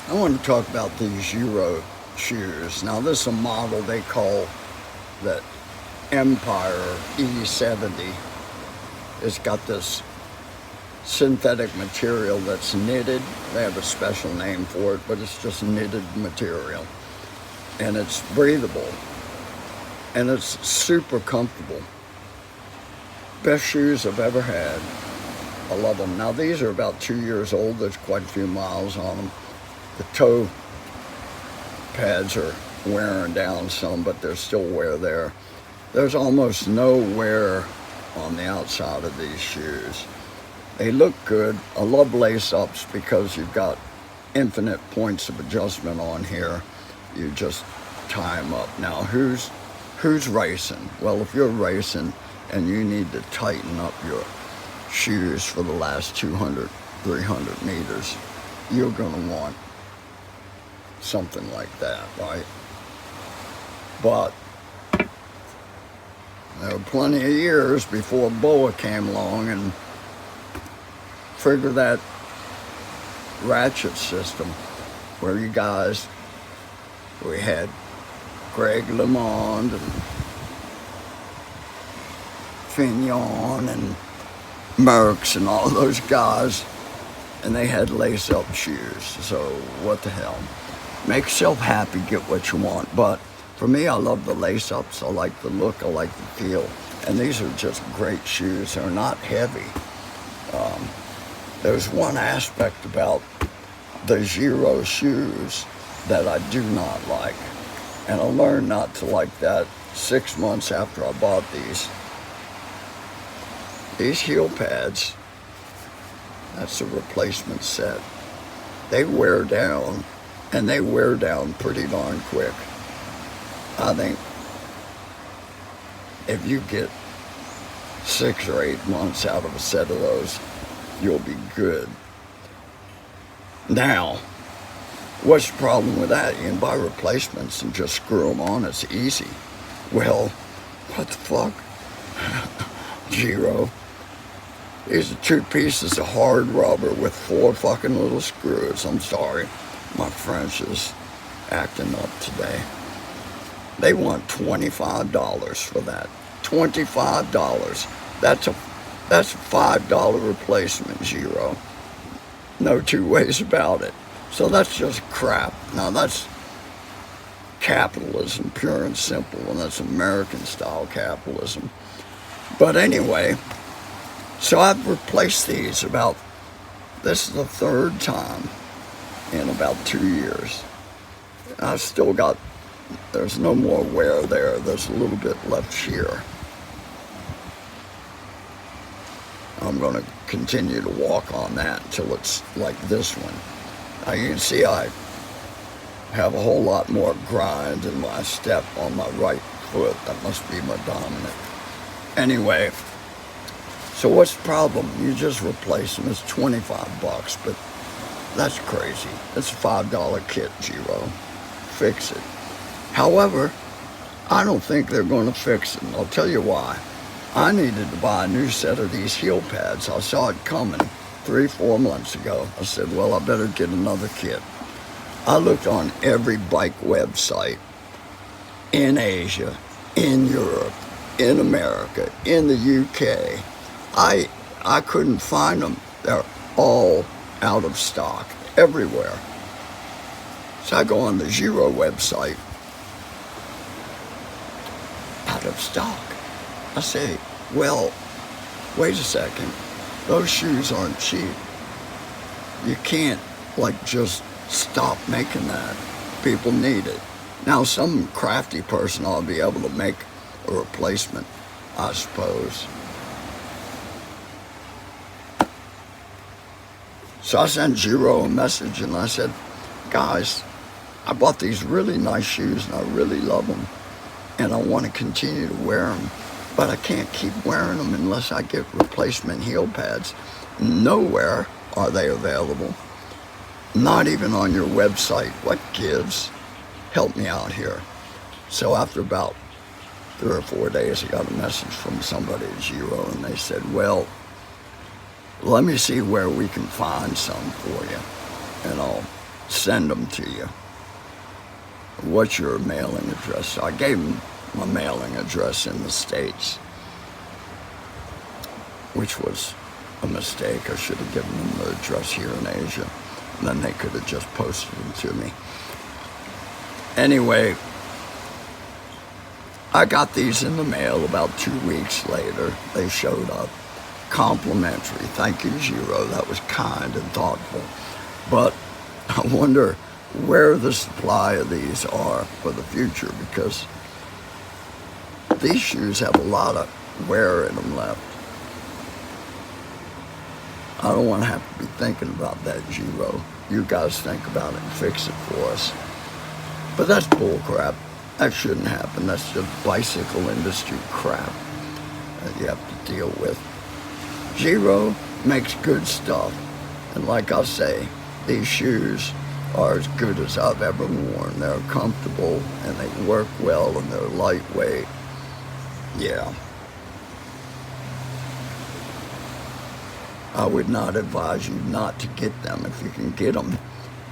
I want to talk about these Giro shoes. Now this is a model they call the Empire E70. It's got this synthetic material that's knitted. They have a special name for it, but it's just knitted material. And it's breathable. And it's super comfortable. Best shoes I've ever had. I love them. Now these are about 2 years old. There's quite a few miles on them. The toe pads are wearing down some, but there's still wear there. There's almost no wear on the outside of these shoes. They look good. I love lace-ups because you've got infinite points of adjustment on here. You just tie them up. Now, who's racing? Well, if you're racing and you need to tighten up your shoes for the last 200, 300 meters, you're going to want something like that, right? But there were plenty of years before Boa came along and figured that ratchet system where you guys, we had Greg LeMond and Fignon and Merckx and all those guys, and they had lace-up shoes. So what the hell? Make yourself happy, get what you want. But for me, I love the lace-ups. I like the look, I like the feel. And these are just great shoes. They're not heavy. There's one aspect about the Giro shoes that I do not like. And I learned not to like that 6 months after I bought these. These heel pads, that's a replacement set. They wear down, and they wear down pretty darn quick. I think if you get 6 or 8 months out of a set of those, you'll be good. Now, what's the problem with that? You can buy replacements and just screw them on. It's easy. Well, what the fuck? Giro. These are 2 pieces of hard rubber with 4 fucking little screws. I'm sorry. My French is acting up today. They want $25 for that. $25. That's a $5 replacement, Giro. No two ways about it. So that's just crap. Now that's capitalism, pure and simple, and that's American style capitalism. But anyway, so I've replaced these this is the 3rd time in about 2 years. I've still got, there's no more wear there. There's a little bit left here. I'm going to continue to walk on that until it's like this one. Now you can see I have a whole lot more grind in my step on my right foot. That must be my dominant. Anyway, so what's the problem? You just replace them. It's $25, but that's crazy. It's a $5 kit, Giro. Fix it. However, I don't think they're going to fix it. And I'll tell you why. I needed to buy a new set of these heel pads. I saw it coming 3-4 months ago. I said, well, I better get another kit. I looked on every bike website in Asia, in Europe, in America, in the UK. I couldn't find them. They're all out of stock everywhere. So I go on the Giro website, out of stock. I say, well, wait a second. Those shoes aren't cheap. You can't just stop making that. People need it. Now some crafty person ought to be able to make a replacement, I suppose. So I sent Giro a message and I said, guys, I bought these really nice shoes and I really love them. And I want to continue to wear them. But I can't keep wearing them unless I get replacement heel pads. Nowhere are they available. Not even on your website. What gives? Help me out here. So after about 3 or 4 days, I got a message from somebody at Giro, and they said, well, let me see where we can find some for you. And send them to you. What's your mailing address? So I gave them my mailing address in the States, which was a mistake. I should have given them the address here in Asia, and then they could have just posted them to me. Anyway, I got these in the mail about 2 weeks later. They showed up. Complimentary. Thank you, Giro. That was kind and thoughtful. But I wonder where the supply of these are for the future, because these shoes have a lot of wear in them left. I don't want to have to be thinking about that, Giro. You guys think about it and fix it for us. But that's bull crap. That shouldn't happen. That's just bicycle industry crap that you have to deal with. Giro makes good stuff. And like I say, these shoes are as good as I've ever worn. They're comfortable and they work well and they're lightweight. Yeah. I would not advise you not to get them. If you can get them,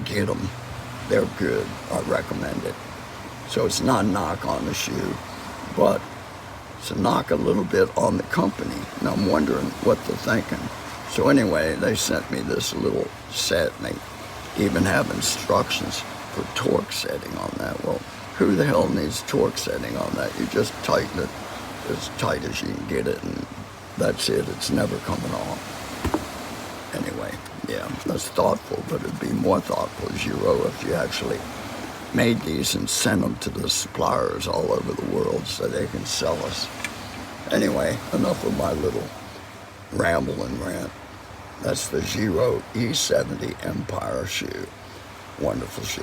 get them. They're good. I recommend it. So it's not a knock on the shoe, but it's a knock a little bit on the company. And I'm wondering what they're thinking. So anyway, they sent me this little set, and they even have instructions for torque setting on that. Well, who the hell needs torque setting on that? You just tighten it as tight as you can get it, and that's it. It's never coming off. Anyway, yeah, that's thoughtful, but it'd be more thoughtful, Giro, if you actually made these and sent them to the suppliers all over the world so they can sell us. Anyway, enough of my little ramble and rant. That's the Giro E70 Empire shoe. Wonderful shoe.